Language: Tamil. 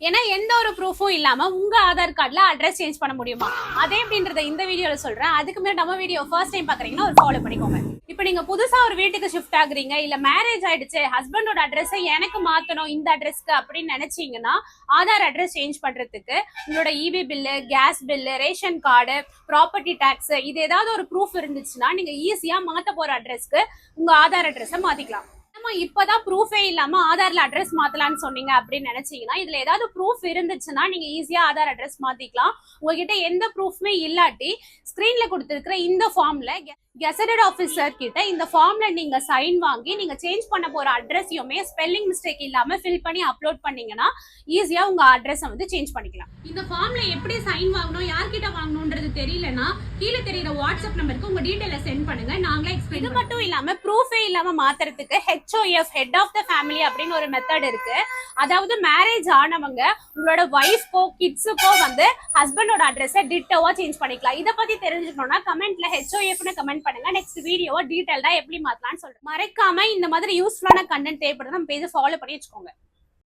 ஏன்னா எந்த ஒரு ப்ரூஃபும் இல்லாம உங்க ஆதார் கார்டுல அட்ரஸ் சேஞ்ச் பண்ண முடியுமா? அதே அப்படின்றத இந்த வீடியோல சொல்றேன். அதுக்கு முன்னாடி நம்ம வீடியோ ஃபர்ஸ்ட் டைம் பாக்குறீங்கன்னா ஒரு ஃபாலோ பண்ணிக்கோங்க. இப்போ நீங்க புதுசா ஒரு வீட்டுக்கு ஷிஃப்ட் ஆகுறீங்க, இல்ல மேரேஜ் ஆயிடுச்சு, ஹஸ்பண்டோட அட்ரஸை எனக்கு மாத்தணும் இந்த அட்ரஸ்க்கு அப்படின்னு நினைச்சீங்கன்னா ஆதார் அட்ரஸ் சேஞ்ச் பண்றதுக்கு உங்களோட EB bill, gas bill, ration card, property tax இது ஏதாவது ஒரு ப்ரூஃப் இருந்துச்சுன்னா நீங்க ஈஸியா மாத்த போற அட்ரஸ்க்கு உங்க ஆதார் அட்ரஸை மாத்திக்கலாம். நம்ம இப்பதான் ப்ரூஃபே இல்லாம ஆதார்ல அட்ரஸ் மாத்தலாம்னு சொன்னீங்க அப்படின்னு நினைச்சீங்கன்னா இதுல ஏதாவது ப்ரூஃப் இருந்துச்சுன்னா நீங்க ஈஸியா ஆதார் அட்ரஸ் மாத்திக்கலாம். உங்ககிட்ட எந்த ப்ரூஃப்மே இல்லாட்டி ஸ்கிரீன்ல கொடுத்திருக்கிற இந்த ஃபார்ம்ல கெசட்டட் ஆஃபீஸர் கிட்ட இந்த ஃபார்ம்ல நீங்க சைன் வாங்கி நீங்க சேஞ்ச் பண்ண போற அட்ரஸையுமே ஸ்பெல்லிங் மிஸ்டேக் இல்லாம ஃபில் பண்ணி அப்லோட் பண்ணீங்கன்னா ஈஸியா உங்க அட்ரஸை வந்து சேஞ்ச் பண்ணிக்கலாம். இந்த ஃபார்ம்ல எப்படி சைன் வாங்கணும், யார்கிட்ட வாங்கணும்ன்றது தெரியலனா கீழே தெரியுற வாட்ஸ்அப் நம்பருக்கு உங்க டீடைலை சென்ட் பண்ணுங்க, நாங்களே எக்ஸ்பிளைன். இது மட்டும் இல்லாம ப்ரூஃபே இல்லாம மாத்துறதுக்கு HOF head of the family அப்படின்னு ஒரு மெத்தட் இருக்கு. அதாவது மேரேஜ் ஆனவங்க உங்களோட வைஃப்க்கோ கிட்ஸுக்கோ வந்து ஹஸ்பண்டோட அட்ரஸை டிட்டோவா சேஞ்ச் பண்ணிக்கலாம். இதை பத்தி தெரிஞ்சுக்கணும்னா கமெண்ட்ல HOFன்னு கமெண்ட் பண்ணுங்க. நெக்ஸ்ட் வீடியோவை டீடைல்டா எப்படி மாத்தலாம்னு சொல்றேன். மறக்காம இந்த மாதிரி யூஸ்ஃபுல்லான கண்டென்ட் தேவைப்படுது நம்ம பேஜை ஃபாலோ பண்ணி வச்சுக்கோங்க.